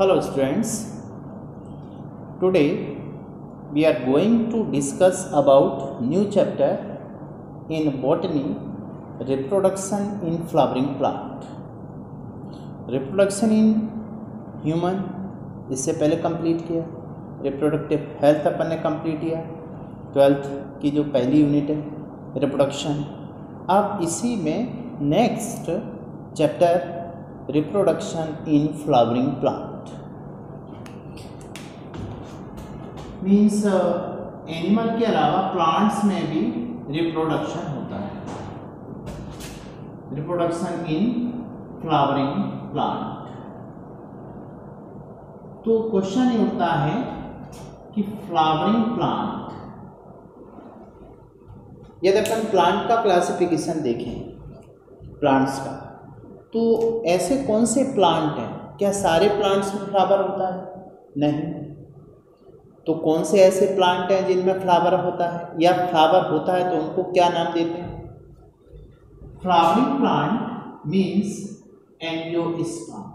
Hello students, today we are going to discuss about new chapter in botany, reproduction in flowering plant. Reproduction in human इससे पहले complete किया, reproductive health अपन ने complete किया, 12th की जो पहली unit है रिप्रोडक्शन। अब इसी में next chapter reproduction in flowering plant means animal के अलावा प्लांट्स में भी रिप्रोडक्शन होता है। Reproduction in flowering plant. तो क्वेश्चन ये उठता है कि फ्लावरिंग प्लांट, यदि अपन प्लांट का क्लासिफिकेशन देखें प्लांट्स का, तो ऐसे कौन से प्लांट हैं? क्या सारे प्लांट्स में फ्लावर होता है? नहीं। तो कौन से ऐसे प्लांट हैं जिनमें फ्लावर होता है या फ्लावर होता है तो उनको क्या नाम देते हैं? फ्लावरिंग प्लांट मीन्स एंजियोस्पर्म,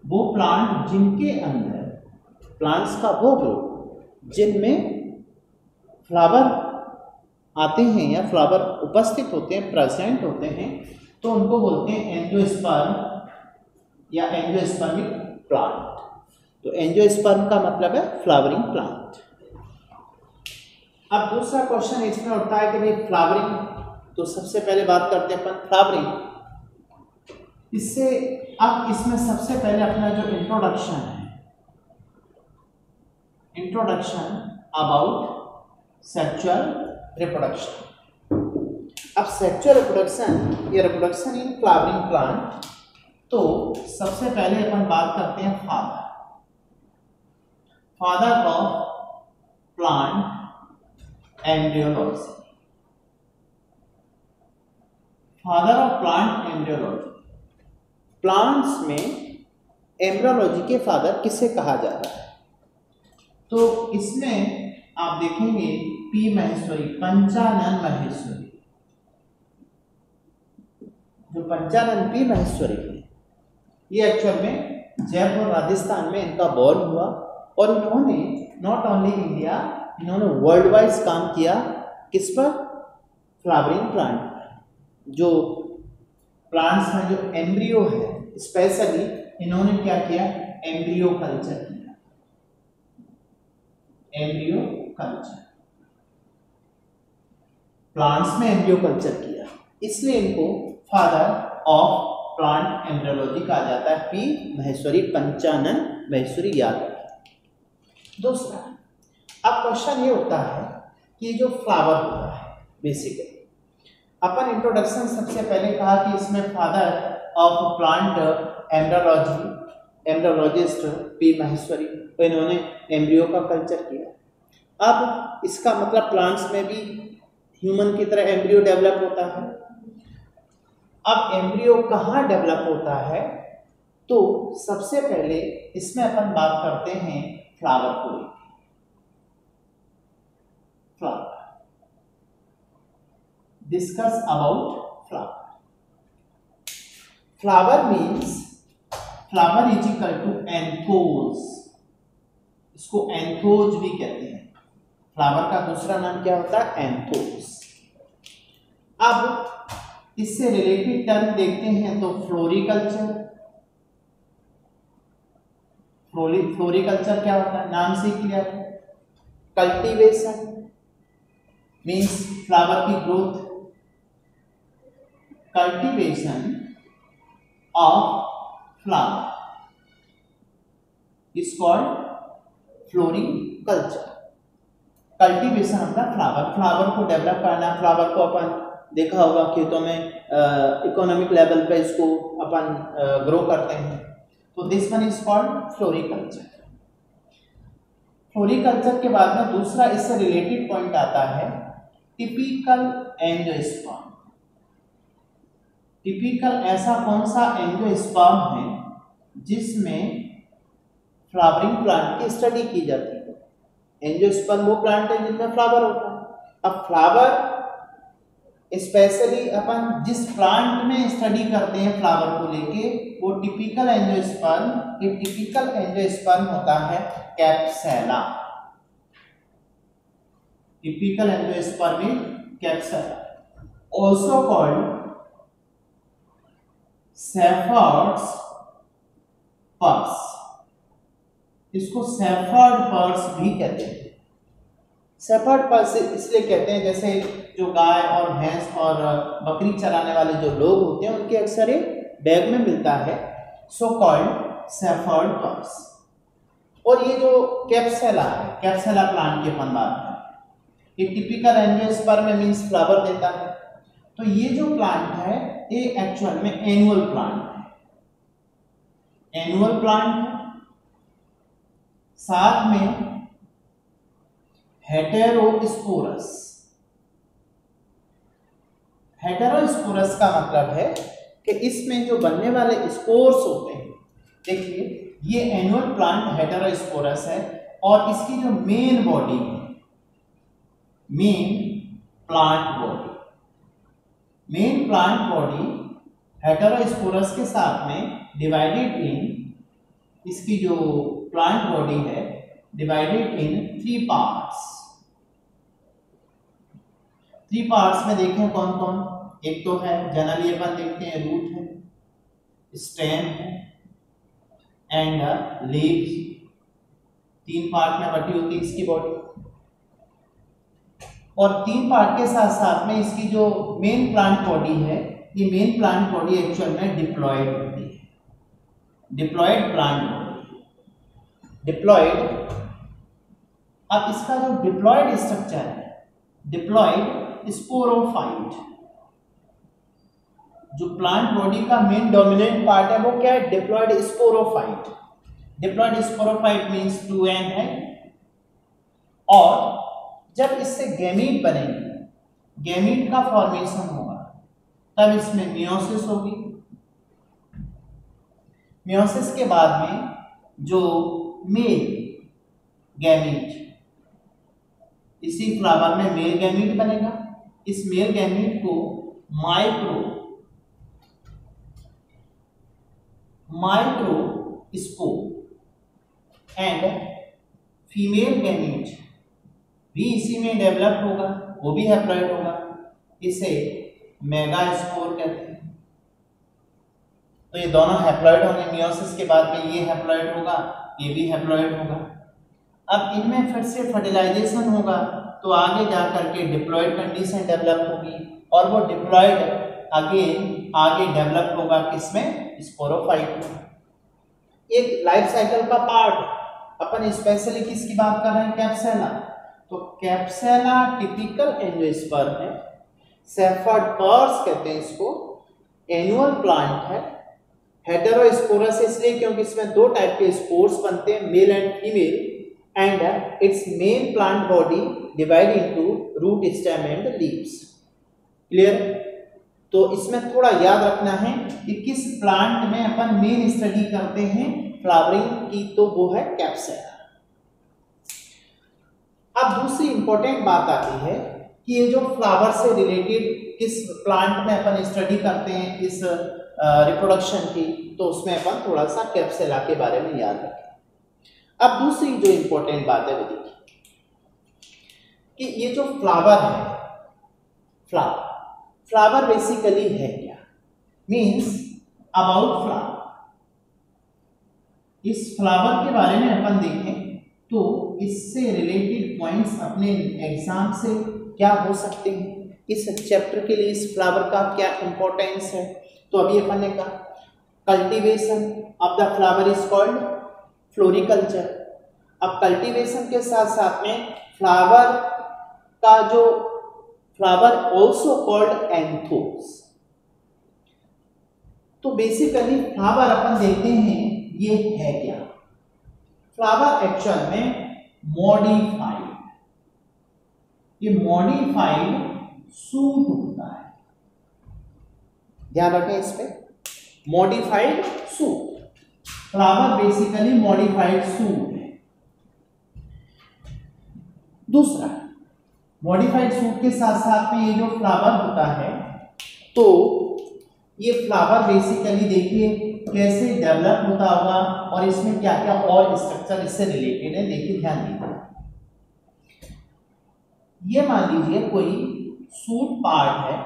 वो प्लांट जिनके अंदर प्लांट्स का वो ग्रुप जिनमें फ्लावर आते हैं या फ्लावर उपस्थित होते हैं, प्रेजेंट होते हैं, तो उनको बोलते हैं एंजियोस्पर्म या एंजियोस्पर्मिक प्लांट। तो एंजियोस्पर्म का मतलब है फ्लावरिंग प्लांट। अब दूसरा क्वेश्चन इसमें उठता है कि भाई फ्लावरिंग, तो सबसे पहले बात करते हैं अपन फ्लावरिंग। इससे अब इसमें सबसे पहले अपना जो इंट्रोडक्शन है, इंट्रोडक्शन अबाउट सेक्सुअल रिप्रोडक्शन। अब सेक्सुअल रिप्रोडक्शन या रिप्रोडक्शन इन फ्लावरिंग प्लांट, तो सबसे पहले अपन बात करते हैं father of plant embryology. Father of plant embryology, plants में एम्ब्रियोलॉजी के फादर किसे कहा जाता है? तो इसमें आप देखेंगे पी महेश्वरी, पंचानन महेश्वरी। जो पंचानन पी महेश्वरी है, ये एक्चुअल में जयपुर राजस्थान में इनका बॉर्न हुआ और इन्होंने नॉट ओनली इंडिया, इन्होंने वर्ल्ड वाइड काम किया। किस पर? फ्लावरिंग प्लांट पर। जो प्लांट्स में जो एम्ब्रियो है, स्पेशली इन्होंने क्या किया? एम्ब्रियो कल्चर किया। एम्ब्रियो कल्चर, प्लांट्स में एम्ब्रियो कल्चर किया, इसलिए इनको फादर ऑफ प्लांट एम्ब्रियोलॉजी कहा जाता है। पी महेश्वरी, पंचानन महेश्वरी, याद रखें। दूसरा, अब क्वेश्चन ये होता है कि जो फ्लावर होता है, बेसिकली अपन इंट्रोडक्शन सबसे पहले कहा कि इसमें father of plant embryologist P Maheshwari, तो इन्होंने एम्ब्रियो का कल्चर किया। अब इसका मतलब प्लांट्स में भी ह्यूमन की तरह एम्ब्रियो डेवलप होता है। अब एम्ब्रियो कहाँ डेवलप होता है? तो सबसे पहले इसमें अपन बात करते हैं फ्लावर को लेकर। Flower, discuss about flower. Flower means, flower is equal to anthos, इसको एंथोज भी कहते हैं। फ्लावर का दूसरा नाम क्या होता है? एंथोज। अब इससे रिलेटेड टर्म देखते हैं तो फ्लोरिकल्चर। फ्लोरिकल्चर क्या होता है? नाम से क्लियर है। कल्टीवेशन मीन्स फ्लावर की growth. Cultivation of flower is called floriculture. Cultivation अपना फ्लावर को डेवलप करना। फ्लावर को अपन देखा होगा खेतों में इकोनॉमिक लेवल पे इसको अपन ग्रो करते हैं, तो this one is called floriculture. Floriculture के बाद में दूसरा इससे रिलेटेड पॉइंट आता है टिपिकल एंजियोस्पर्म। टिपिकल ऐसा कौन सा एंजियोस्पर्म है जिसमें फ्लावरिंग प्लांट की स्टडी की जाती है? एंजियोस्पर्म वो प्लांट है जिनमें फ्लावर होता है। अब फ्लावर स्पेशली अपन जिस प्लांट में स्टडी करते हैं फ्लावर को लेके वो टिपिकल एंजियोस्पर्म, ये टिपिकल एंजियोस्पर्म होता है Capsella. Typical angiosperm is Capsella, also called Shepherd's purse। इसको शेफर्ड पर्स भी कहते हैं। शेफर्ड पर्स इसलिए कहते हैं जैसे जो गाय और भैंस और बकरी चराने वाले जो लोग होते हैं उनके अक्सर ये बैग में मिलता है, सो कॉल्ड शेफर्ड पर्स। और ये जो कैप्सुला है, कैप्सुला प्लांट की अपन बात करें, ये टिपिकल एंजियोस्पर्म में मींस फ्लावर देता है। तो ये जो प्लांट है ये एक्चुअल में एनुअल प्लांट है, एनुअल प्लांट है। साथ में हेटेरोस्पोरस, हेटेरोस्पोरस का मतलब है कि इसमें जो बनने वाले स्पोर्स होते हैं, देखिए ये एनुअल प्लांट हेटेरोस्पोरस है और इसकी जो मेन बॉडी है, मेन प्लांट बॉडी हेटेरोस्पोरस के साथ में डिवाइडेड इन, इसकी जो प्लांट बॉडी है डिवाइडेड इन 3 पार्ट्स। 3 पार्ट्स में देखें कौन कौन, एक तो है जनरली अपन देखते हैं रूट है, स्टेम है एंड लीव्स। 3 पार्ट में बटी होती है इसकी बॉडी, और 3 पार्ट के साथ साथ में इसकी जो मेन प्लांट बॉडी है, ये मेन प्लांट बॉडी एक्चुअल में डिप्लॉयड होती है, डिप्लॉयड प्लांट बॉडी, डिप्लॉयड। अब इसका जो डिप्लॉयड स्ट्रक्चर है, डिप्लॉयड स्पोरोफाइट, जो प्लांट बॉडी का मेन डोमिनेंट पार्ट है वो क्या है, diploid sporophyte. Diploid sporophyte means 2n है, और जब इससे गैमीट बनेंगे, गैमीट का फॉर्मेशन होगा, तब इसमें मियोसिस होगी। मियोसिस के बाद में जो मेल गैमीट, इसी फ्लावर में मेल गैमीट बनेगा। इस मेल गैमीट को माइक्रोस्पोर एंड फीमेल गैमीट भी इसी में डेवलप होगा, वो भी हैप्लॉइड होगा, इसे मेगास्पोर कहते हैं। तो ये दोनों हैप्लॉइड होंगे, मियोसिस के बाद में ये हैप्लॉइड होगा, ये भी हैप्लॉइड होगा। अब इनमें फिर से फर्टिलाइजेशन होगा तो आगे जा करके डिप्लॉयड कंडीशन डेवलप होगी, और वो डिप्लॉयड अगेन आगे डेवलप होगा किसमें, स्पोरोफाइट में। एक लाइफ साइकिल का पार्ट अपन स्पेशली किसकी बात कर रहे हैं, कैप्सुला। तो कैप्सुला टिपिकल एंजियोस्पर्म है, शेफर्ड पर्स कहते हैं इसको, एनुअल प्लांट है, हेटेरोस्पोरस इसलिए क्योंकि इसमें 2 टाइप के स्पोर्स बनते हैं, male and female, and its main plant body divide into root, stem and leaves. Clear? तो इसमें थोड़ा याद रखना है कि किस प्लांट में अपन मेन स्टडी करते हैं फ्लावरिंग की, तो वो है कैप्सुला। अब दूसरी इंपॉर्टेंट बात आती है कि ये जो फ्लावर से रिलेटेड किस प्लांट में अपन स्टडी करते हैं इस रिप्रोडक्शन की, तो उसमें अपन थोड़ा सा कैप्सुला के बारे में याद रखें। अब दूसरी जो इंपॉर्टेंट बात है वो देखिए कि ये जो फ्लावर है, फ्लावर बेसिकली है क्या, मींस अबाउट फ्लावर। इस फ्लावर के बारे में अपन देखें तो इससे रिलेटेड पॉइंट्स अपने एग्जाम से क्या हो सकते हैं, इस चैप्टर के लिए इस फ्लावर का क्या इंपॉर्टेंस है। तो अभी अपन ने कहा cultivation of the flower is called floriculture. अब कल्टीवेशन के साथ साथ में फ्लावर का जो फ्लावर ऑल्सो कॉल्ड एंथोस। तो बेसिकली फ्लावर अपन देखते हैं ये है क्या, फ्लावर एक्चुअल में मॉडिफाइड, ये मॉडिफाइड सूट होता है, ध्यान रखें इस पे, modified suit. Flower basically modified suit है। दूसरा मॉडिफाइड सूट के साथ साथ में ये जो फ्लावर होता है, तो ये फ्लावर बेसिकली देखिए कैसे डेवलप होता होगा और इसमें क्या क्या और स्ट्रक्चर इससे रिलेटेड है। देखिए ध्यान दीजिए, ये मान लीजिए कोई सूट पार्ट है,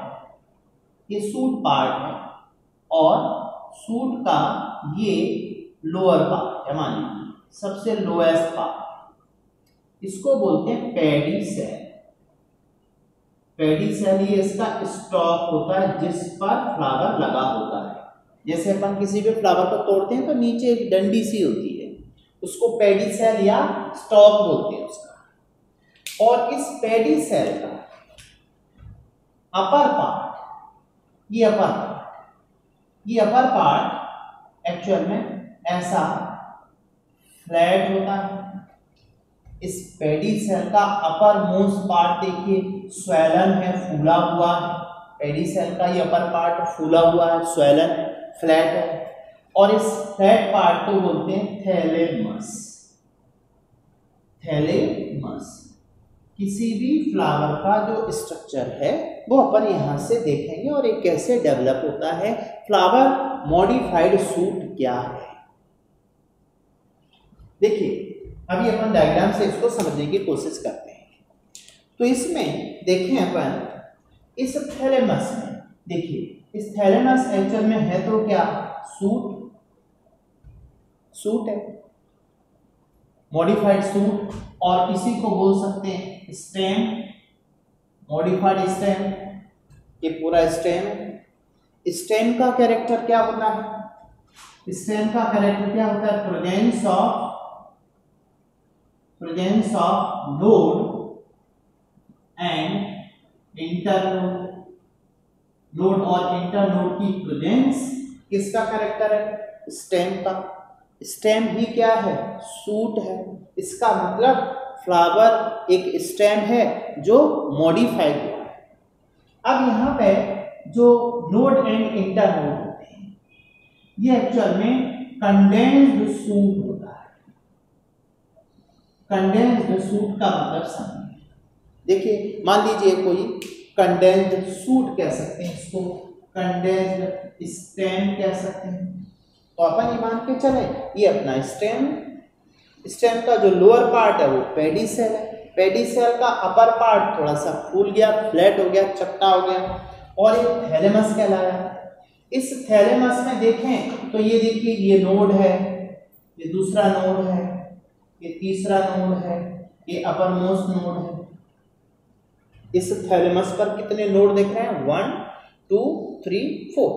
ये सूट पार्ट है और सूट का ये लोअर पार्ट है, मान लीजिए सबसे लोएस्ट पार्ट, इसको बोलते हैं पैडी सेल। पैडी सेल ये इसका स्टॉक होता है जिस पर फ्लावर लगा होता है। जैसे अपन किसी भी फ्लावर को तोड़ते हैं तो नीचे एक डंडी सी होती है, उसको पैडी सेल या स्टॉक बोलते हैं उसका। और इस पैडी सेल का अपर पार्ट, ये अपर पार्ट एक्चुअल में ऐसा फ्लैट होता है। इस पैडी सेल का अपर मोस्ट पार्ट देखिए स्वेलन है, फूला हुआ है। पैडी सेल का ये अपर पार्ट फूला हुआ है, स्वेलन है, फ्लैट है। और इस फ्लैट पार्ट को बोलते हैं थैलेमस। थैलेमस किसी भी फ्लावर का जो स्ट्रक्चर है वो अपन यहां से देखेंगे और ये कैसे डेवलप होता है। फ्लावर मॉडिफाइड सूट क्या है, देखिए अभी अपन डायग्राम से इसको समझने की कोशिश करते हैं। तो इसमें देखें अपन इस थैलेमस में, देखिए इस थैलेमस एक्चुअल में है तो क्या, सूट है, मॉडिफाइड सूट, और इसी को बोल सकते हैं स्टेम, मॉडिफाइड स्टेम। ये पूरा स्टेम है। स्टेम का कैरेक्टर क्या होता है, स्टेम का कैरेक्टर क्या होता है, presence of node and internode. Node और इंटरनोड की प्रेजेंस किसका कैरेक्टर है, स्टेम का। स्टेम ही क्या है, सूट है। इसका मतलब फ्लावर एक स्टेम है जो मॉडिफाइड हुआ है। अब यहाँ पे जो नोड एंड इंटरनोड होते हैं ये एक्चुअल में कंडेंस्ड सूट होता है। कंडेंस्ड सूट का मतलब समझिए, देखिए मान लीजिए कोई कंडेंस्ड सूट कह सकते हैं इसको, कंडेंस्ड स्टेम कह सकते हैं। तो अपन ये मान के चले ये अपना स्टेम का जो लोअर पार्ट है वो पैडी सेल है। पैडी सेल का अपर पार्ट थोड़ा सा फूल गया, फ्लैट हो गया, चपटा हो गया और ये थैलेमस कहलाया। इस थैलेमस में देखें तो ये देखिए ये नोड है, ये दूसरा नोड है, ये तीसरा नोड है, ये अपर मोस्ट नोड है। इस थैलेमस पर कितने नोड देख रहे हैं, 1 2 3 4।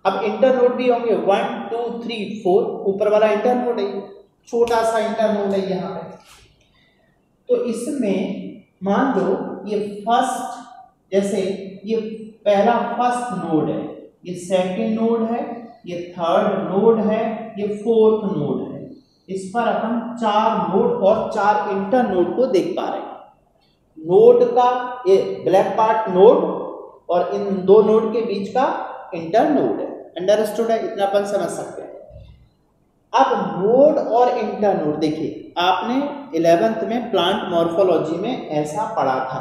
अब इंटरनोड भी होंगे 1 2 3 4। ऊपर वाला इंटरनोड है, छोटा सा इंटरनोड है यहाँ पे। तो इसमें मान लो ये फर्स्ट, जैसे ये पहला फर्स्ट नोड है, ये सेकंड नोड है, ये थर्ड नोड है, ये फोर्थ नोड है। इस पर अपन 4 नोड और 4 इंटरनोड को देख पा रहे हैं। नोड का ये ब्लैक पार्ट नोड और इन दो नोड के बीच का इंटरनोड है। अंडरस्टूड है, इतना अपन समझ सकते हैं। अब नोड और इंटरनोड देखिए आपने 11th में प्लांट मॉर्फोलॉजी में ऐसा पढ़ा था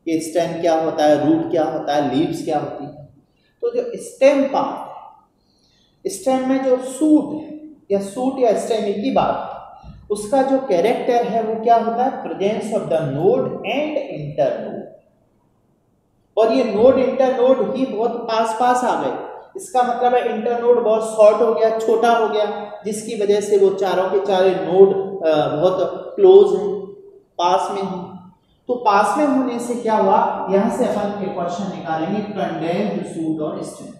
कि स्टेम क्या होता है, रूट क्या होता है, लीव्स क्या होती है। तो जो स्टेम पार्ट है, स्टेम में जो सूट है या सूट या स्टेम एक ही बात है, उसका जो कैरेक्टर है वो क्या होता है, presence of the node and internode. और ये नोड इंटरनोड ही बहुत पास पास आ गए। इसका मतलब है इंटरनोड बहुत शॉर्ट हो गया, छोटा हो गया, जिसकी वजह से वो चारों के चारों नोड बहुत क्लोज हैं, पास में हैं। तो पास में होने से क्या हुआ, यहां से अपन एक क्वेश्चन निकालेंगे कंडेंस्ड सूट और स्टेम।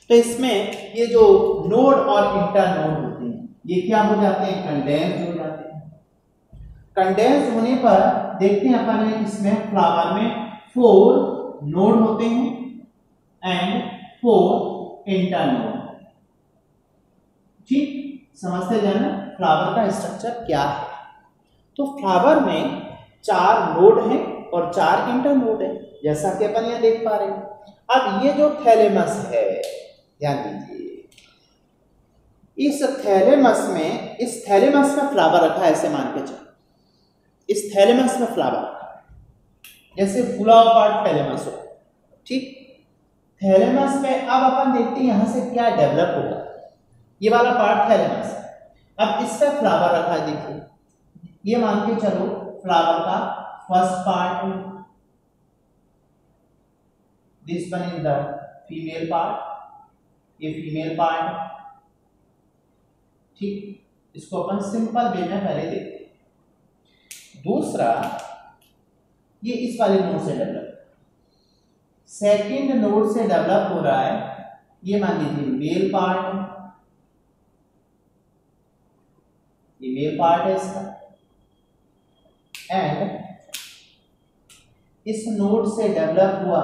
तो इसमें ये जो नोड और इंटरनोड होते हैं ये क्या हो जाते हैं, कंडेंस्ड हो जाते हैं। कंडेंस्ड होने पर देखते हैं अपन इसमें फ्लावर में 4 नोड होते हैं एंड 4 इंटरनोड। ठीक, समझते जाना फ्लावर का स्ट्रक्चर क्या है। तो फ्लावर में 4 नोड हैं और 4 इंटरनोड हैं, जैसा कि अपन यहां देख पा रहे हैं। अब ये जो थैलेमस है, ध्यान दीजिए, इस थैलेमस में फ्लावर रखा है, ऐसे मान के चलो इस थैलेमस में फ्लावर रखा है। जैसे फूला हुआ पार्ट थैलेमस हो, ठीक। थैलेमस में अब अपन देखते हैं यहां से क्या डेवलप होगा। ये वाला पार्ट थैलेमस, अब इस पे फ्लावर रखा है, देखिए ये मान के चलो फ्लावर का first part, this one is the female part, ये फीमेल पार्ट, ठीक। इसको अपन सिंपल वे में पहले देखते हैं। दूसरा, ये इस वाले नोड से डेवलप, सेकंड नोड से डेवलप हो रहा है, ये मान लीजिए मेल पार्ट, ये मेल पार्ट है इसका, एंड इस नोड से डेवलप हुआ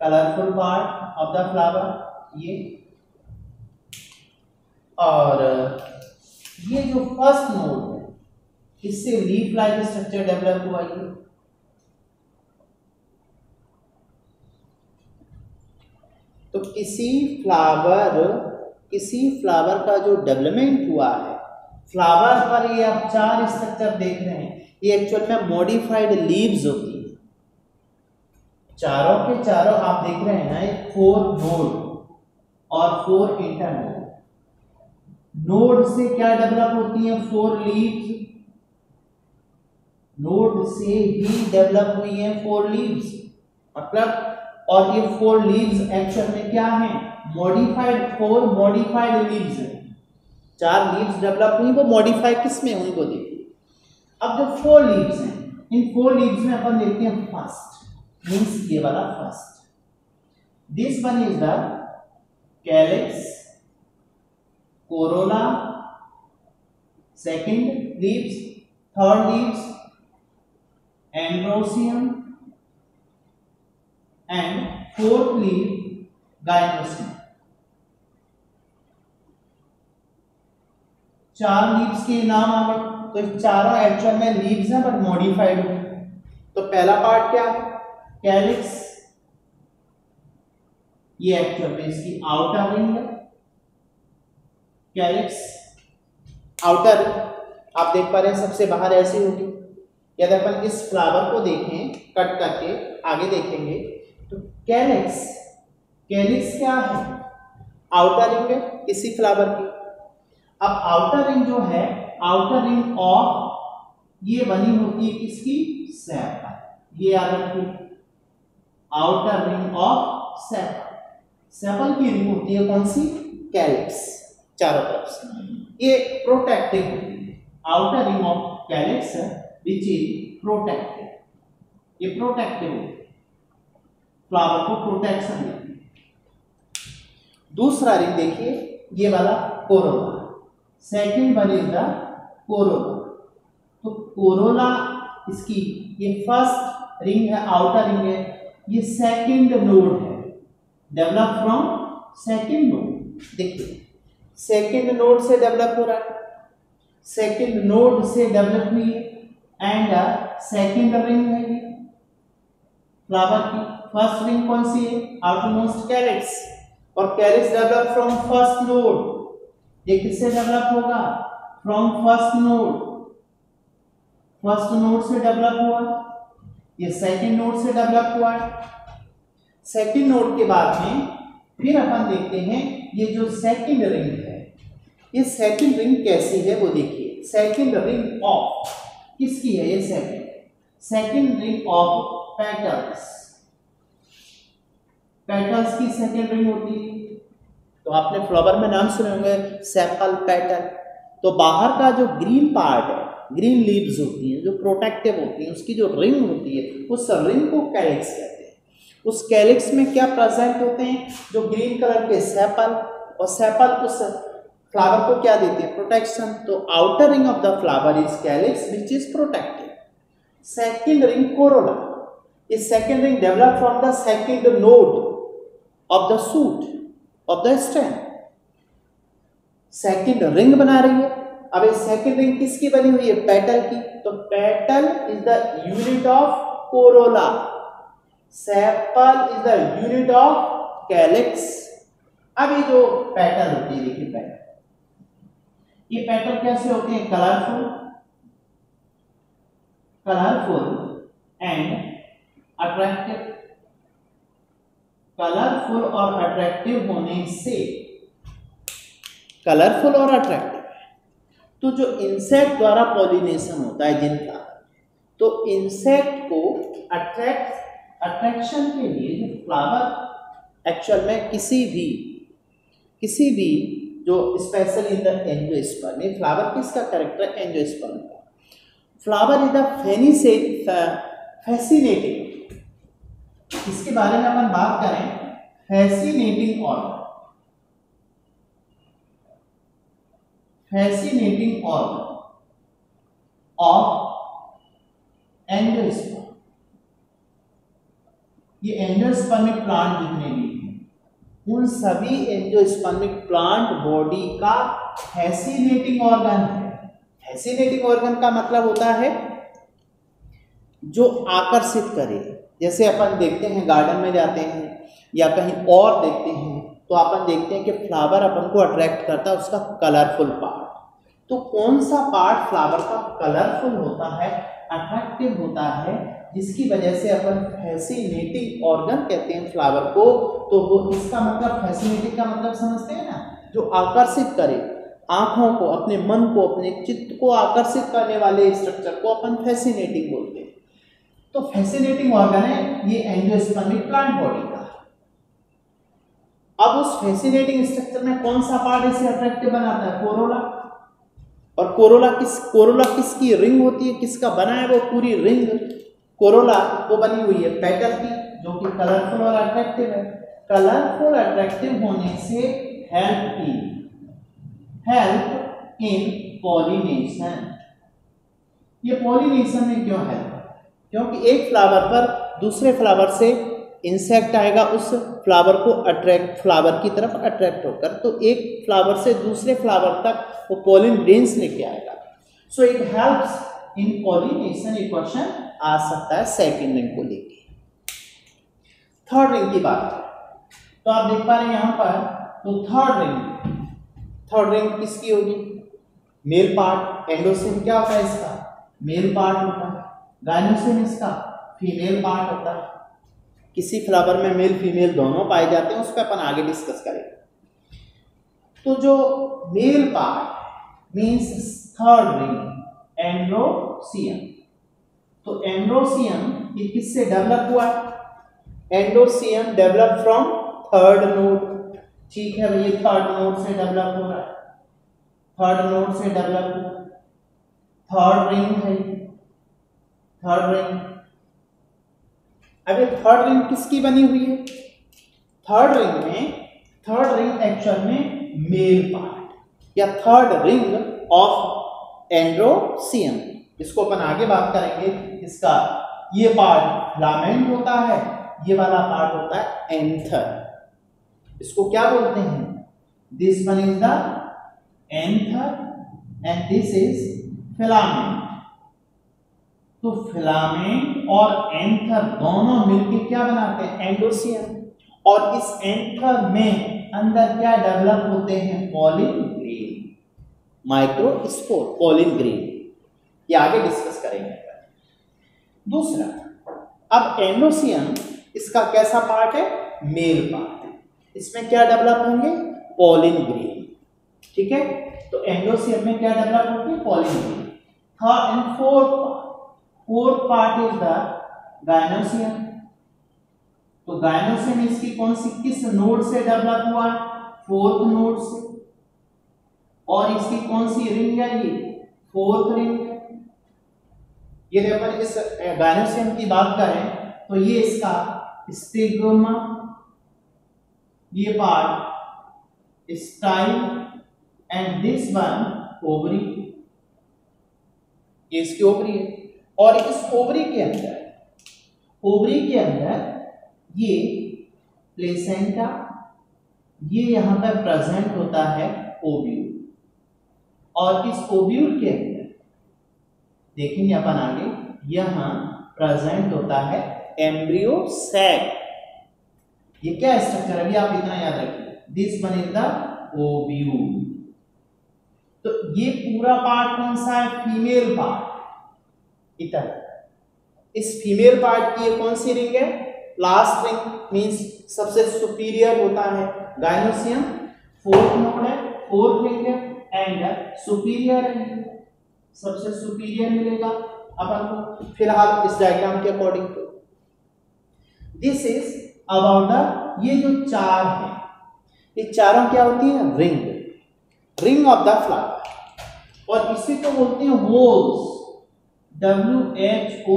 colourful part of the flower, ये, और ये जो फर्स्ट नोड है इससे लीफ लाइक स्ट्रक्चर डेवलप हुआ। ये तो किसी फ्लावर का जो डेवलपमेंट हुआ है, फ्लावर पर ये आप चार स्ट्रक्चर देख रहे हैं, ये एक्चुअल में मॉडिफाइड लीव्स होती है। चारों के चारों आप देख रहे हैं ना, एक 4 नोड और 4 इंटरनोड। नोड से क्या डेवलप होती है? 4 लीव्स, नोड से ही डेवलप हुई है 4 लीव्स, मतलब, और ये 4 लीव्स एक्चुअल में क्या है? मॉडिफाइड, 4 मॉडिफाइड लीव्स है। 4 लीव्स डेवलप हुई, वो मॉडिफाई किस में हुई वो देखिए। अब जो 4 लीव्स हैं, इन 4 लीव्स में अपन देखते हैं फर्स्ट, मींस ये वाला first, this one is the calyx, Corolla, second leaves, third leaves androecium, and fourth leave gynoecium. 4 leaves के नाम आ गए, तो ये चारों एक्चुअल में लीव्स हैं बट मॉडिफाइड हुए। तो पहला पार्ट क्या है? कैलिक्स, ये एक्चुअल में इसकी आउटर रिंग है, कैलिक्स आउटर, आप देख पा रहे हैं सबसे बाहर ऐसी होगी। यदि अपन इस फ्लावर को देखें कट करके आगे देखेंगे तो कैलिक्स, कैलिक्स क्या है? आउटर रिंग है किसी फ्लावर की। अब आउटर रिंग जो है, आउटर रिंग ऑफ, ये बनी होती है किसकी? सेपल। ये याद रखिए, outer ring of sepal. Sepal की रिंग होती है कौन सी? कैलिक्स, चारों तरफ से ये प्रोटेक्टिव होती है। Outer ring of calyx which is protective, ये प्रोटेक्टिव होती है, फ्लावर को प्रोटेक्शन देती है। दूसरा रिंग देखिए, ये वाला Corolla, second one is the Corolla. तो कोरोला इसकी ये फर्स्ट रिंग है, आउटर रिंग है, ये सेकंड नोड है, डेवलप फ्रॉम सेकंड नोड। देखिए सेकंड नोड से डेवलप हो रहा है, सेकंड नोड से डेवलप हुई है, एंड सेकंड रिंग है ये फ्लावर की। फर्स्ट रिंग कौन सी है? आउटरमोस्ट कैलिक्स, और calyx develop from first node. ये किससे डेवलप होगा? From first node, first node से डेवलप हुआ, ये सेकंड नोड से डेवलप हुआ है। सेकंड नोड के बाद में फिर अपन देखते हैं ये जो सेकंड रिंग है, ये सेकंड रिंग कैसी है वो देखिए। सेकंड रिंग ऑफ किसकी है? ये second ring of petals, petals की सेकंड रिंग होती है। तो आपने फ्लावर में नाम सुने होंगे सेपल, पेटल। तो बाहर का जो ग्रीन पार्ट है, ग्रीन लीव्स होती हैं जो प्रोटेक्टिव होती हैं, उसकी जो रिंग होती है उस रिंग को कैलिक्स कहते हैं। उस कैलिक्स में क्या प्रेजेंट होते हैं? जो ग्रीन कलर के सेपल, और सेपल उस फ्लावर को क्या देते हैं? प्रोटेक्शन। तो outer ring of the flower is calyx which is protective. Second ring corolla, इस second ring develop from the second node of the shoot of the stem. Second ring बना रही है। अब ये सेकंड रिंग किसकी बनी हुई है? पेटल की। तो petal is the unit of Corolla, sepal is the unit of calyx. अब ये जो पेटल होती है, देखिए पेटल, ये पेटल कैसे होते हैं? Colourful, colourful and attractive, colourful और अट्रैक्टिव होने से, कलरफुल और अट्रैक्टिव, तो जो इंसेक्ट द्वारा पॉलिनेशन होता है जिनका, तो इंसेक्ट को अट्रैक्शन के लिए जो फ्लावर एक्चुअल में किसी भी जो special in the angiosperm, flower किसका कैरेक्टर, एंजियोस्पर्म का, फ्लावर इज द फैसिनेटिंग, इसके बारे में अपन बात करें, fascinating organ, fascinating organ of angiosperm. ये एंजियोस्पर्मिक प्लांट जितने भी हैं उन सभी एंजियोस्पर्मिक प्लांट बॉडी का फैसिनेटिंग ऑर्गन है। फैसिनेटिंग ऑर्गन का मतलब होता है जो आकर्षित करे। जैसे अपन देखते हैं गार्डन में जाते हैं या कहीं और देखते हैं तो अपन देखते हैं कि फ्लावर अपन को अट्रैक्ट करता है उसका कलरफुल पार्ट। तो कौन सा पार्ट फ्लावर का कलरफुल होता है, अट्रैक्टिव होता है, जिसकी वजह से अपन फैसिनेटिंग ऑर्गन कहते हैं फ्लावर को। तो वो इसका मतलब, फैसिनेटिंग का मतलब समझते हैं ना, जो आकर्षित करे, आंखों को, अपने मन को, अपने चित्त को आकर्षित करने वाले स्ट्रक्चर को अपन फैसिनेटिंग बोलते हैं। तो फैसिनेटिंग ऑर्गन है ये एंजियोस्पर्मिक प्लांट बॉडी का। अब उस फैसिनेटिंग स्ट्रक्चर में कौन सा पार्ट इसे अट्रैक्टिव बनाता है, कोरोला। और कोरोला किसकी रिंग होती है, किसका बना है वो पूरी रिंग, कोरोला वो बनी हुई है पेटल की, जो कि कलरफुल और अट्रैक्टिव है। कलरफुल अट्रैक्टिव होने से हेल्प इन पॉलिनेशन। ये पॉलिनेशन में क्यों हेल्प, क्योंकि एक फ्लावर पर दूसरे फ्लावर से इंसेक्ट आएगा उस फ्लावर को फ्लावर की तरफ अट्रैक्ट होकर, तो एक फ्लावर से दूसरे फ्लावर तक वो पॉलिन ग्रेन्स लेके आएगा। So it helps in pollination. ये क्वेश्चन आ सकता है सेकंड रिंग को लेके। थर्ड रिंग की बात करें तो आप देख पा रहे हैं यहाँ पर, तो थर्ड रिंग किसकी होगी, मेल पार्ट। एंडोसिम क्या होता है इसका, मेल पार्ट होता है। गाइनोसिम इसका फीमेल पार्ट होता है। किसी फ्लावर में मेल फीमेल दोनों पाए जाते हैं, उस पर अपन आगे डिस्कस करेंगे। तो जो male part means third ring, androecium. तो एंड्रोसियम ये किससे डेवलप हुआ, androecium develop from third node. ठीक है भैया, थर्ड नोड से डेवलप हो रहा है, थर्ड नोड से डेवलप हुआ, थर्ड रिंग है, थर्ड रिंग। अभी थर्ड रिंग किसकी बनी हुई है, थर्ड रिंग एक्चुअल में मेल पार्ट या थर्ड रिंग ऑफ एंड्रोसियम। इसको अपन आगे बात करेंगे। इसका ये पार्ट फिलामेंट होता है, ये वाला पार्ट होता है एंथर। इसको क्या बोलते हैं, this one is the anther and this is filament. तो फिलामेंट और एंथर दोनों मिलकर क्या बनाते हैं, एंडोसियम। और इस एंथर में अंदर क्या डेवलप होते हैं, pollen grain, microspore, pollen grain. ये आगे डिस्कस करेंगे। दूसरा, अब एंडोसियम इसका कैसा पार्ट है, मेल पार्ट। इसमें क्या डेवलप होंगे, पॉलिन ग्रेन। ठीक है, तो एंडोसियम में क्या डेवलप होती है, pollen grain. Third and fourth part is the gynoecium. तो गाइनोसियम इसकी कौन सी, किस नोड से डेवलप हुआ, फोर्थ नोड से। और इसकी कौन सी रिंग है, ये फोर्थ रिंग है। ये अपन इस गाइनोसियम की बात करें तो ये इसका स्टिग्मा, ये part style and this one ovary. ये इसकी ओवरी है। और इस ओवरी के अंदर ये प्लेसेंटा, ये यहां पर प्रेजेंट होता है ओव्यूल। और इस ओव्यूल के अंदर देखेंगे अपन आगे, यहां प्रेजेंट होता है एम्ब्रियो सैक। ये क्या स्ट्रक्चर है, अभी आप इतना याद रखिए, this one is the ovule. तो ये पूरा पार्ट कौन सा है, फीमेल पार्ट। इधर इस फीमेल पार्ट की ये कौन सी रिंग है? लास्ट रिंग, मींस सबसे सुपीरियर होता है। गायनोसियम फोर्थ नोड है, फोर्थ रिंग है एंड सुपीरियर रिंग, सबसे सुपीरियर मिलेगा अपन को फिलहाल इस डायग्राम के अकॉर्डिंग। तो दिस इज अबाउट द, ये जो चार है ये चारों क्या होती है? Ring, ring of the flower. और इसी को बोलते हैं वोल्स, WHORLES।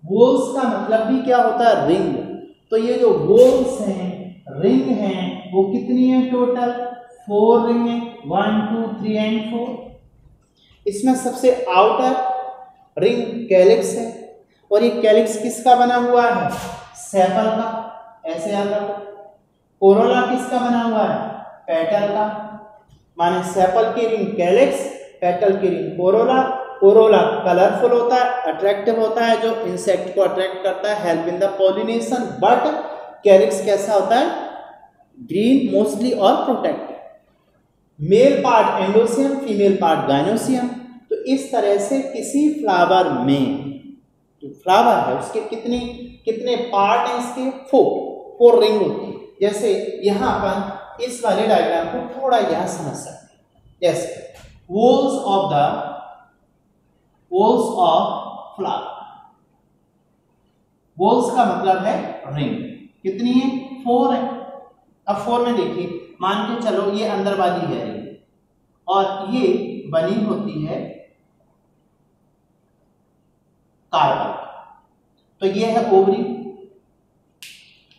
वोल्स का मतलब भी क्या होता है? रिंग। तो ये जो वोल्स हैं, रिंग हैं, वो कितनी है टोटल? 4 रिंग है, 1 2 3 एंड 4। इसमें सबसे आउटर रिंग कैलिक्स है, और ये कैलिक्स किसका बना हुआ है? सेपल का, ऐसे याद रखो। कोरोला किसका बना हुआ है? पेटल का। माने सेपल की रिंग कैलिक्स, पेटल की रिंग कोरोला। कोरोला कलरफुल होता है, अट्रैक्टिव होता है, जो इंसेक्ट को अट्रैक्ट करता है, help in the pollination. But calyx कैसा होता है? ग्रीन मोस्टली और protective. Male part एंडोसियम, female part gynoecium. तो इस तरह से किसी फ्लावर में, जो फ्लावर है उसके कितने पार्ट हैं? इसके 4 रिंग होती है। जैसे यहाँ अपन इस वाले डायग्राम को थोड़ा यहाँ समझ सकते हैं। जैसे वोल्स ऑफ फ्लावर, वोल्स का मतलब है रिंग। कितनी है? 4 है। अब 4 में देखिए, मान के चलो ये अंदर वाली है रिंग, और ये बनी होती है कार्बन। तो ये है ओवरी,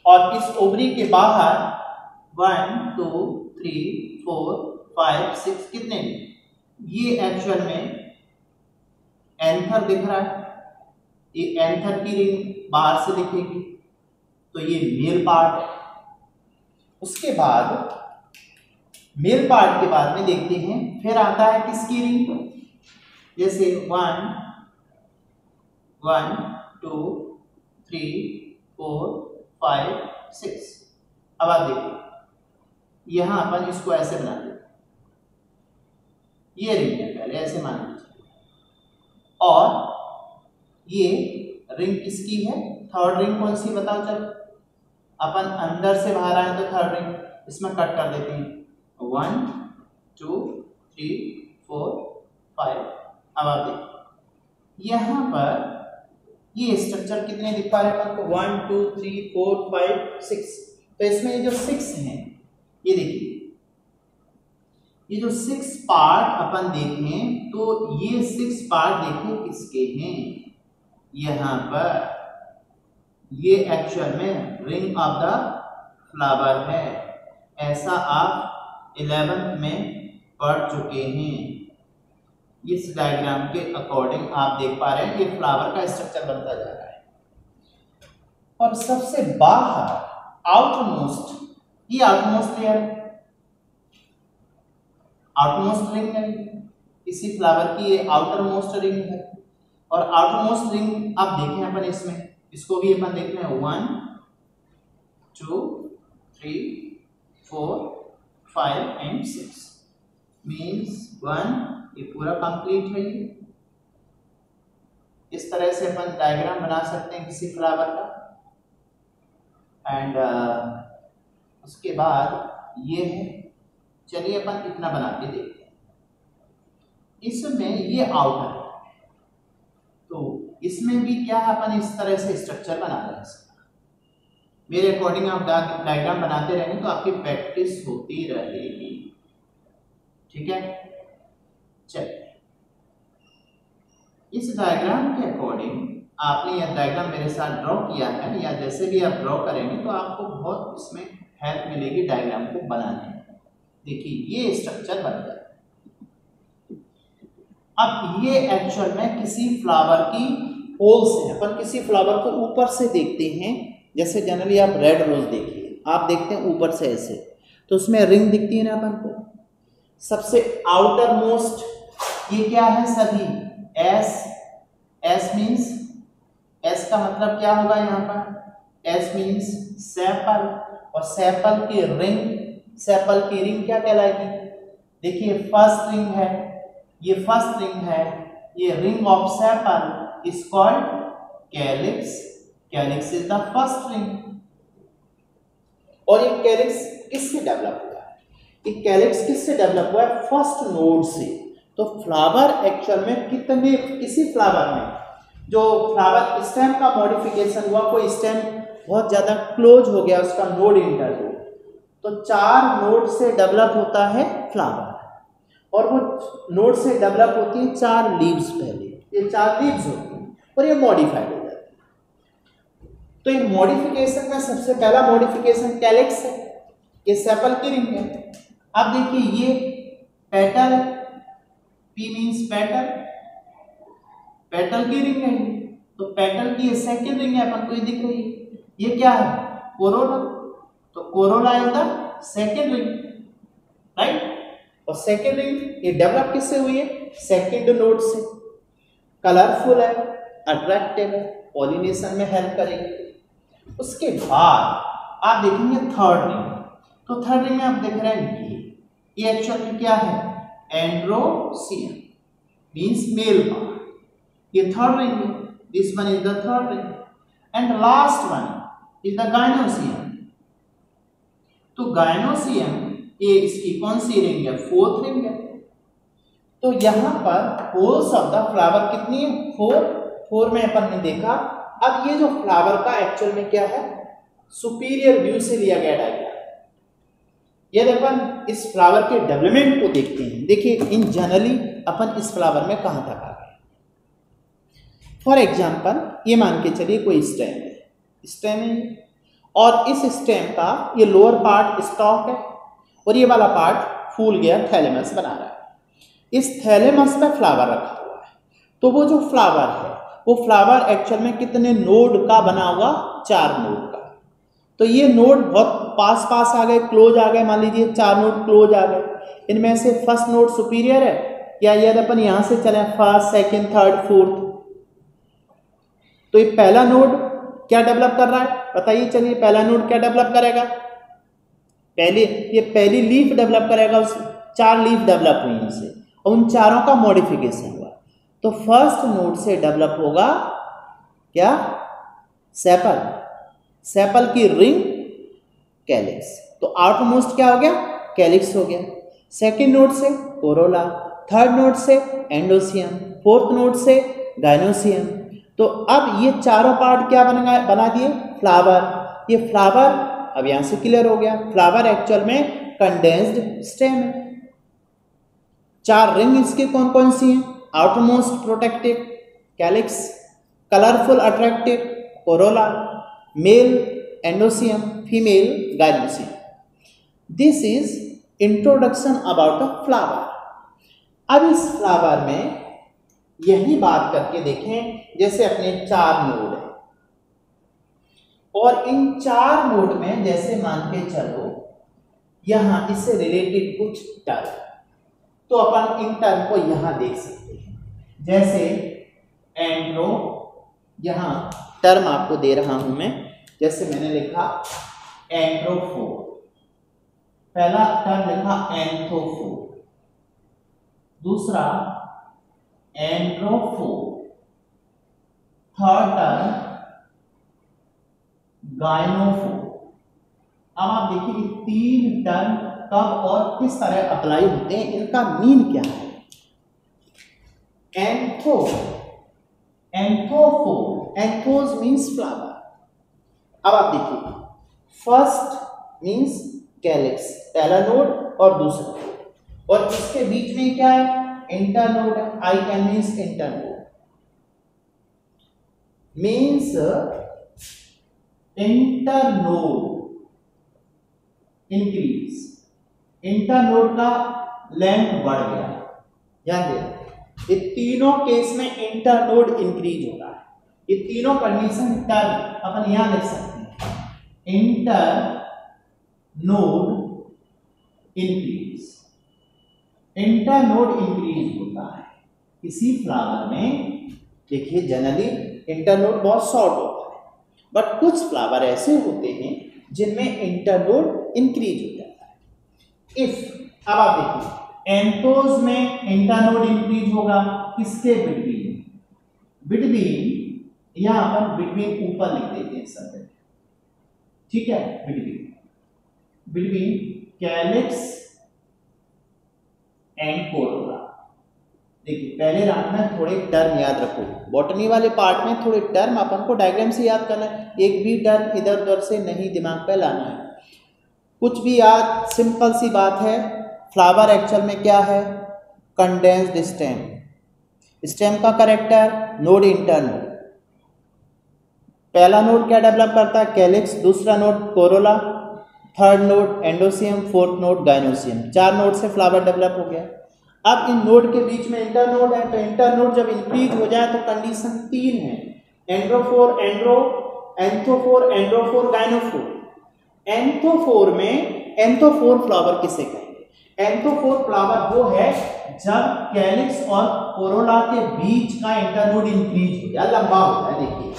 और इस ओवरी के बाहर 1 2 3 4 5 6 कितने? ये एक्चुअल में एंथर दिख रहा है, ये एंथर की रिंग बाहर से दिखेगी। तो ये मेल पार्ट है। उसके बाद मेल पार्ट के बाद में देखते हैं फिर आता है किसकी रिंग? जैसे 1 1 2 3 4 5 6। अब आप देखिए, यहां अपन इसको ऐसे बना देते, ये रिंग है पहले, ऐसे मान लीजिए। और ये रिंग किसकी है? थर्ड रिंग कौन सी बताओ? चलो अपन अंदर से बाहर आए तो थर्ड रिंग, इसमें कट कर देते हैं। 1 2 3 4 5। अब आप देखिए यहां पर ये स्ट्रक्चर कितने दिख पा रहे हैं आपको? 1 2 3 4 5 6। तो इसमें ये जो 6 हैं, ये देखिए, ये जो 6 पार्ट अपन देखें तो ये 6 पार्ट देखें किसके हैं? यहां पर ये एक्चुअल में रिंग ऑफ द फ्लावर है। ऐसा आप 11th में पढ़ चुके हैं। इस डायग्राम के अकॉर्डिंग आप देख पा रहे हैं ये फ्लावर का स्ट्रक्चर बनता जा रहा है। और सबसे बाहर आउटमोस्ट, ये आउटमोस्ट लेयर, आउटमोस्ट रिंग है, इसी फ्लावर की ये आउटर मोस्ट रिंग है। और आउटरमोस्ट रिंग आप देखें अपन इसमें, इसको भी अपन देख रहे हैं 1 2 3 4 5 एंड 6 मीन्स 1, ये पूरा कंप्लीट है। ये इस तरह से अपन डायग्राम बना सकते हैं किसी फ्लावर का। एंड उसके बाद ये है, चलिए अपन इतना बना के देखते हैं। इसमें ये आउटर है, तो इसमें भी क्या अपन इस तरह से स्ट्रक्चर बना रहे हैं। मेरे अकॉर्डिंग आप डायग्राम बनाते रहेंगे तो आपकी प्रैक्टिस होती रहेगी। ठीक है, चलिए इस डायग्राम के अकॉर्डिंग आपने यह डायग्राम मेरे साथ ड्रॉ किया है, या जैसे भी आप ड्रॉ करेंगे तो आपको बहुत इसमें हेल्प मिलेगी डायग्राम को बनाने में। देखिए ये स्ट्रक्चर बन गया। अब ये एक्चुअल में किसी फ्लावर की पोल्स है। अपन किसी फ्लावर को ऊपर से देखते हैं, जैसे जनरली आप रेड रोज देखिए, आप देखते हैं ऊपर से ऐसे, तो उसमें रिंग दिखती है ना अपन को। सबसे आउटर मोस्ट ये क्या है? सभी एस मीन्स, एस का मतलब क्या होगा यहाँ पर? एस मीन्स सेपल, और सेपल की रिंग क्या कहलाएगी? देखिए फर्स्ट रिंग है, ये फर्स्ट रिंग है, ये ring of sepal is called calyx. Calyx is the first ring. और ये कैलिक्स किससे डेवलप हुआ है? ये कैलिक्स किससे डेवलप हुआ है? फर्स्ट नोड से। तो फ्लावर एक्चुअल में किसी फ्लावर में जो फ्लावर स्टेम का मॉडिफिकेशन हुआ, कोई स्टेम बहुत ज्यादा क्लोज हो गया, उसका नोड इंटर हो, तो 4 नोड से डेवलप होता है फ्लावर। और वो नोड से डेवलप होती है 4 लीव्स। पहले ये 4 लीव्स होती हैं और ये मॉडिफाइड हो जाती है। तो ये मॉडिफिकेशन का सबसे पहला मॉडिफिकेशन कैलिक्स है। ये सेपल की रिंग है। अब देखिए ये petal, P means petal, petal की रिंग है। तो पेटल की ये सेकंड रिंग है, अपन को ये दिख रही है। ये क्या है? कोरोला। तो Corolla is the second ring, right. और सेकंड रिंग ये डेवलप किससे हुई है? सेकंड नोड से। कलरफुल है, अट्रैक्टिव है, पॉलिनेशन में हेल्प करेगी। उसके बाद आप देखेंगे थर्ड रिंग। तो थर्ड रिंग में आप देख रहे हैं ये एक्चुअल में क्या है? Androecium means male part. ये थर्ड रिंग है। This one is the third ring and last one is the gynoecium. तो गायनोसियम ये इसकी कौन सी रिंग है? फोर्थ रिंग है। तो यहां पर होल्स ऑफ द फ्लावर कितनी है? 4 में अपन ने देखा। अब ये जो फ्लावर का एक्चुअल में क्या है? सुपीरियर व्यू से लिया गया डायग्राम। यदि अपन इस फ्लावर के डेवलपमेंट को देखते हैं, देखिए इन जनरली अपन इस फ्लावर में कहां तक आ गए। फॉर एग्जाम्पल ये मान के चलिए कोई स्टेम है, स्टेम है और इस स्टेम का ये लोअर पार्ट स्टॉक है और ये वाला पार्ट फूल गया, थैलेमस बना रहा है। इस थैलेमस पे फ्लावर रखा हुआ है। तो वो जो फ्लावर है वो फ्लावर एक्चुअल में कितने नोड का बना हुआ? 4 नोड का। तो ये नोड बहुत पास पास आ गए, क्लोज आ गए। मान लीजिए 4 नोड क्लोज आ गए। इनमें से फर्स्ट नोड सुपीरियर है या यदि अपन यहां से चले फर्स्ट, सेकंड, थर्ड, फोर्थ, तो ये पहला नोड क्या डेवलप कर रहा है? बताइए चलिए पहला नोड क्या डेवलप करेगा? ये पहली लीफ डेवलप करेगा। उस 4 लीफ डेवलप हुई इनसे और उन चारों का मॉडिफिकेशन हुआ। तो फर्स्ट नोड से डेवलप होगा क्या? सेपल। सेपल की रिंग कैलिक्स। तो आउटमोस्ट क्या हो गया? कैलिक्स हो गया। सेकंड नोड से कोरोला, थर्ड नोड से एंडोसियम, फोर्थ नोड से गायनोसियम। तो अब ये चारों पार्ट क्या बना दिए? फ्लावर। ये फ्लावर अब यहां से क्लियर हो गया। फ्लावर एक्चुअल में कंडेंस्ड स्टेम है। 4 रिंग इसके कौन कौन सी हैं? Outermost protective calyx, colourful attractive corolla, male androecium, female gynoecium. This is introduction about the flower. अब इस फ्लावर में यही बात करके देखें, जैसे अपने 4 नोड है और इन 4 नोड में जैसे मान के चलो यहां इससे रिलेटेड कुछ टर्म, तो अपन इन टर्म को यहां देख सकते हैं। जैसे एंड्रो, यहां टर्म आपको दे रहा हूं मैं, जैसे मैंने लिखा एंड्रोफोर, पहला टर्म लिखा एंथोफोर, दूसरा एंड्रोफोर, थर्ड टर्म गायनोफोर। अब आप देखिए कि 3 टर्म कब और किस तरह अप्लाई होते हैं, इनका मीन क्या है। एंथो, एंथोफोर, एंथोस मीन्स फ्लावर। अब आप देखिए फर्स्ट मीन्स कैलिक्स, पहला नोड और दूसरा नोड, और इसके बीच में क्या है? इंटरनोड है। I can means internode, means internode increase, internode का लेंथ बढ़ गया। ध्यान दें ये तीनों केस में इंटरनोड इंक्रीज हो रहा है। ये तीनों कंडीशन टर्म अपन यहां लिख सकते हैं, इंटरनोड इंक्रीज, इंटरनोड इंक्रीज होता है किसी फ्लावर में। देखिए जनरली इंटरनोड बहुत शॉर्ट होता है, बट कुछ फ्लावर ऐसे होते हैं जिनमें इंटरनोड इंक्रीज हो जाता है। इफ, अब आप देखिए एंथोस में इंटरनोड इंक्रीज होगा किसके बिटवीन, बिटवीन यहां पर बिटवीन ऊपर लिख देते हैं सब, ठीक है, बिटवीन कैलिक्स एंड कोरोला। देखिए पहले राउंड में थोड़े टर्म याद रखो, बॉटनी वाले पार्ट में थोड़े टर्म अपन को डायग्राम से याद करना है, एक भी टर्म इधर उधर से नहीं दिमाग पे लाना है, कुछ भी याद, सिंपल सी बात है। फ्लावर एक्चुअल में क्या है, कंडेंस्ड स्टेम, स्टेम का कैरेक्टर नोड इंटरनोड, पहला नोड क्या डेवलप करता है, कैलिक्स, दूसरा node Corolla, third node एंडोसियम, fourth node gynoecium, 4 node से फ्लावर डेवलप हो गया। अब इन नोड के बीच में इंटरनोड है, तो इंटरनोड जब इंक्रीज हो जाए तो कंडीशन 3 है, एंड्रोफोर एंथोफोर एंड्रोफोर गाइनोफोर। एंथोफोर में एंथोफोर फ्लावर किसे कहेंगे, एंथोफोर फ्लावर वो है जब कैलिक्स और कोरोला के बीच का इंटरनोड इंक्रीज हो गया, लंबा होता है। देखिए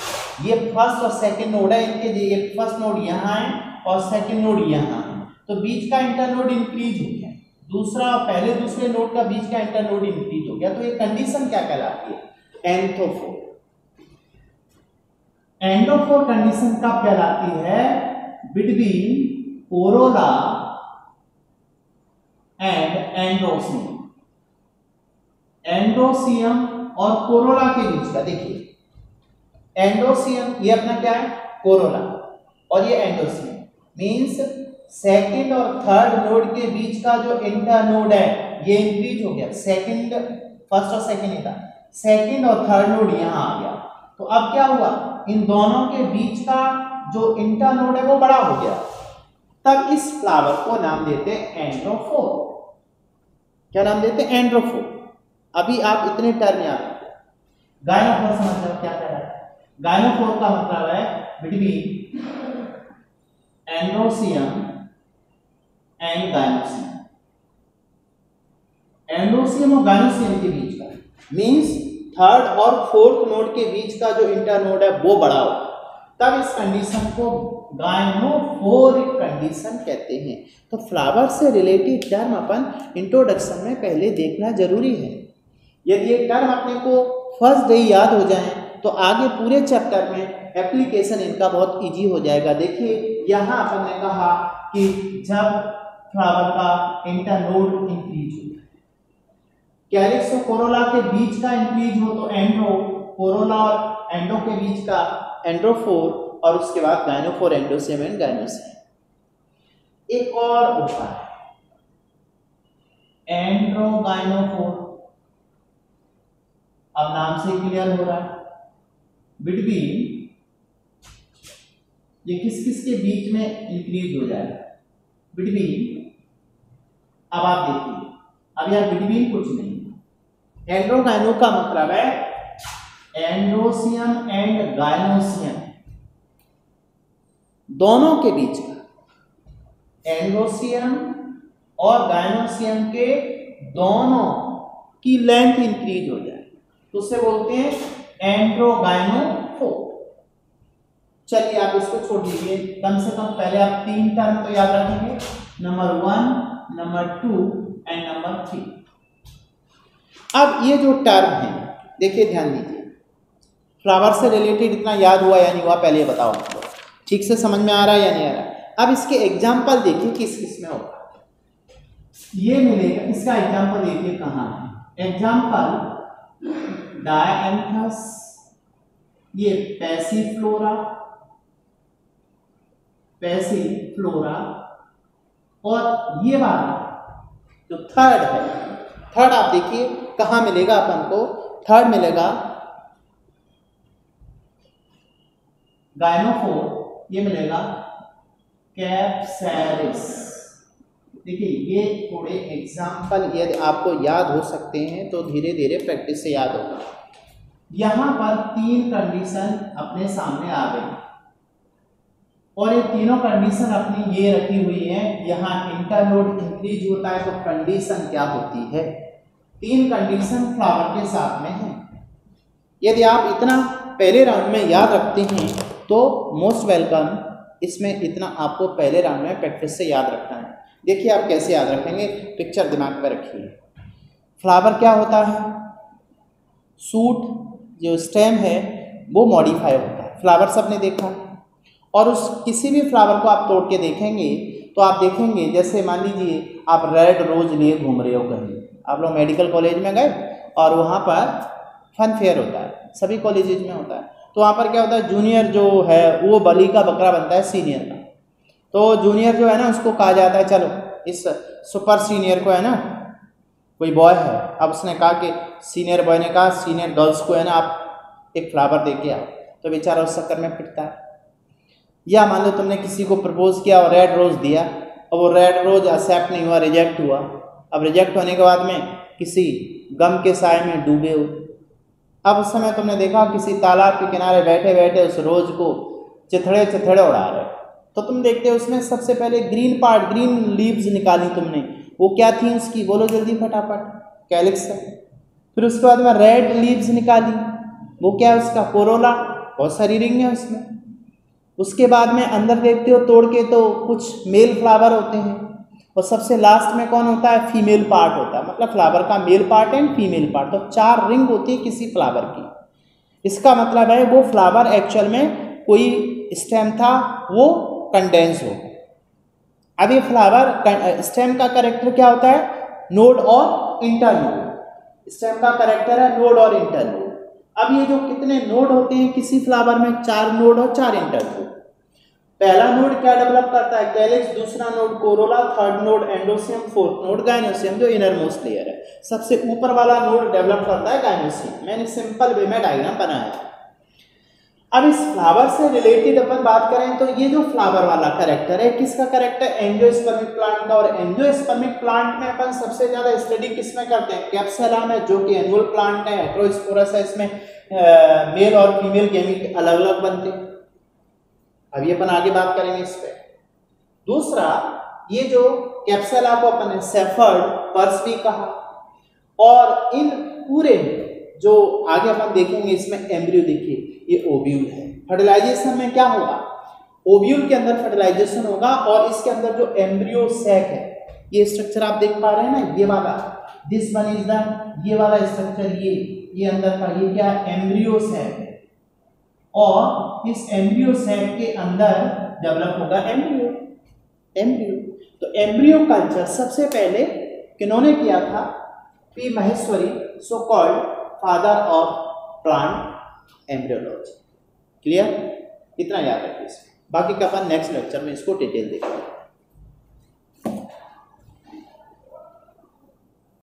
ये फर्स्ट और सेकंड नोड है, इनके ये फर्स्ट नोड यहाँ है और सेकंड नोड यहाँ है, तो बीच का इंटरनोड इंक्रीज हो गया, दूसरा पहले दूसरे नोड का बीच का इंटरनोड इंक्रीज हो गया, तो ये कंडीशन क्या कहलाती है, एंथोफोर। एंडोफोर कंडीशन कब कहलाती है, between Corolla and androecium, androecium और कोरोला के बीच का। देखिए एंड्रोसियम ये अपना क्या है, कोरोला, और ये एंडोसियम मींस सेकंड और थर्ड नोड के बीच का जो इंटरनोड है ये इंक्रीज हो गया, सेकंड, फर्स्ट और सेकंड ही था, सेकंड और थर्ड नोड यहां आ गया, तो अब क्या हुआ, इन दोनों के बीच का जो इंटरनोड है वो बड़ा हो गया, तब इस फ्लावर को नाम देते हैं एंड्रोफोर। क्या नाम देते हैं, एंड्रोफोर। अभी आप इतने टर्म याद रखो। गायनोफोर समझ लो क्या कह रहा है, गायनोफोर का मतलब है between androecium and gynoecium, androecium और गायनोसियम के बीच का मींस थर्ड और फोर्थ नोड के बीच का जो इंटरनोड है वो बड़ा हो, तब इस कंडीशन को गायनोफोरिक कंडीशन कहते हैं। तो फ्लावर से रिलेटेड टर्म अपन इंट्रोडक्शन में पहले देखना जरूरी है। यदि ये टर्म अपने को फर्स्ट डे याद हो जाए तो आगे पूरे चैप्टर में एप्लीकेशन इनका बहुत इजी हो जाएगा। देखिए यहाँ अपन ने कहा कि जब फ्लावर का इंटरनोड इंक्रीज हो, कैलिक्स और कोरोला के बीच का इंक्रीज हो तो एंड्रो, कोरोला और एंडो के बीच का एंड्रोफोर, और उसके बाद गायनोफोर, एंडोसियम एंड गायनोसियम। एक और होता है एंड्रोगायनोफोर, अब नाम से क्लियर हो रहा है, बिटवीन ये किस किस के बीच में इंक्रीज हो जाएगा, बिटवीन, अब आप देखिए अब यार बिटवीन कुछ नहीं, एंड्रोगायनो का मतलब है एंड्रोसियम एंड गायनोसियम, दोनों के बीच का, एंड्रोसियम और गायनोसियम के दोनों की लेंथ इंक्रीज हो जाए तो उसे बोलते हैं एंड्रोगायनोफोर। चलिए आप इसको छोड़ दीजिए, कम से कम पहले आप 3 टर्म तो याद रखेंगे, नंबर 1, नंबर 2 एंड नंबर 3। अब ये जो टर्म है देखिए ध्यान दीजिए, फ्लावर से रिलेटेड इतना याद हुआ या नहीं हुआ पहले ये बताओ, ठीक से समझ में आ रहा है या नहीं आ रहा है। अब इसके एग्जाम्पल देखिए किस किस में होगा, ये मिलेगा, इसका एग्जाम्पल देखिए कहाँ है, एग्जाम्पल डायएंथस, ये पैसिफ्लोरा, पैसिफ्लोरा, और ये वाला जो थर्ड है, थर्ड आप देखिए कहाँ मिलेगा अपन को, थर्ड मिलेगा गायनोफोर, ये मिलेगा कैप्सैरिस। देखिए ये थोड़े एग्जाम्पल यदि आपको याद हो सकते हैं तो धीरे धीरे प्रैक्टिस से याद होगा। यहाँ पर 3 कंडीशन अपने सामने आ गई और ये तीनों कंडीशन अपनी ये रखी हुई है, यहाँ इंटरनोड इंक्रीज होता है तो कंडीशन क्या होती है, 3 कंडीशन फ्लावर के साथ में है। यदि आप इतना पहले राउंड में याद रखते हैं तो मोस्ट वेलकम, इसमें इतना आपको पहले राउंड में प्रैक्टिस से याद रखना है। देखिए आप कैसे याद रखेंगे, पिक्चर दिमाग पर रखिए। फ्लावर क्या होता है, सूट जो स्टेम है वो मॉडिफाई होता है, फ्लावर सबने देखा। और उस किसी भी फ्लावर को आप तोड़ के देखेंगे तो आप देखेंगे, जैसे मान लीजिए आप रेड रोज लिए घूम रहे हो कहीं, आप लोग मेडिकल कॉलेज में गए और वहाँ पर फन फेयर होता है, सभी कॉलेजेज में होता है, तो वहाँ पर क्या होता है, जूनियर जो है वो बलि का बकरा बनता है सीनियर का। तो जूनियर जो है ना उसको कहा जाता है चलो इस सुपर सीनियर को है ना, कोई बॉय है, अब उसने कहा कि सीनियर बॉय ने कहा सीनियर गर्ल्स को है ना आप एक फ्लावर दे के आओ, तो बेचारा उस चक्कर में पिटता है। या मान लो तुमने किसी को प्रपोज किया और रेड रोज दिया और वो रेड रोज एक्सेप्ट नहीं हुआ, रिजेक्ट हुआ। अब रिजेक्ट होने के बाद में किसी गम के साए में डूबे हो, अब उस समय तुमने देखा किसी तालाब के किनारे बैठे बैठे उस रोज को चिथड़े चिथड़े उड़ा रहे, तो तुम देखते हो उसमें सबसे पहले ग्रीन पार्ट, ग्रीन लीव्स निकाली तुमने, वो क्या थी उसकी, बोलो जल्दी फटाफट, कैलिक्स है। फिर उसके बाद में रेड लीव्स निकाली, वो क्या है उसका, कोरोला, बहुत सारी रिंग है उसमें। उसके बाद में अंदर देखते हो तोड़ के तो कुछ मेल फ्लावर होते हैं, और सबसे लास्ट में कौन होता है, फीमेल पार्ट होता है, मतलब फ्लावर का male part and female part, तो 4 रिंग होती है किसी फ्लावर की। इसका मतलब है वो फ्लावर एक्चुअल में कोई स्टेम था वो कंडेंस हो। अब ये फ्लावर स्टेम का कैरेक्टर क्या होता है, नोड और इंटरनोड। स्टेम का कैरेक्टर है नोड और इंटरनोड। अब ये जो कितने नोड होते हैं किसी फ्लावर में, 4 नोड और 4 इंटरनोड। पहला नोड क्या डेवलप करता है, कैलिक्स, दूसरा node Corolla, third node एंडोसियम, fourth node gynoecium जो इनर मोस्ट लेयर है। सबसे ऊपर वाला नोड डेवलप करता है गायनोसियम। मैंने सिंपल वे में डायग्राम बनाया है। अब इस फ्लावर से रिलेटेड अपन बात करें तो ये जो फ्लावर वाला कैरेक्टर है, किसका कैरेक्टर, एंजियोस्पर्मिक प्लांट का। और एंजियोस्पर्मिक प्लांट में अपन सबसे ज्यादा स्टडी किसमें करते हैं, कैप्सुला में, जो कि एनुअल प्लांट है, हेटेरोस्पोरस है, इसमें मेल और फीमेल गैमीट अलग अलग बनते हैं। अभी अपन आगे बात करेंगे इस पे। दूसरा, ये जो कैप्सुला को अपन ने सेफर्ड पर्स भी कहा, और इन पूरे जो आगे अपन देखेंगे इसमें एम्ब्रियो, देखिए ये ओव्यूल है। फर्टिलाइजेशन में क्या होगा, ओव्यूल के अंदर फर्टिलाइजेशन होगा, और इसके अंदर जो एम्ब्रियो सैक है, ये स्ट्रक्चर आप देख पा रहे हैं ना, ये वाला, दिस वन इज द, ये वाला स्ट्रक्चर, ये अंदर का, ये क्या है, एम्ब्रियो सैक है। और इस एम्ब्रियो सैक के अंदर डेवलप होगा एम्ब्रियो। तो एम्ब्रियो कल्चर सबसे पहले किन्होंने किया था, P Maheshwari, so called father of plant embryology. Clear, इतना याद रखिए इसमें, बाकी का अपन नेक्स्ट लेक्चर में इसको डिटेल देखेंगे।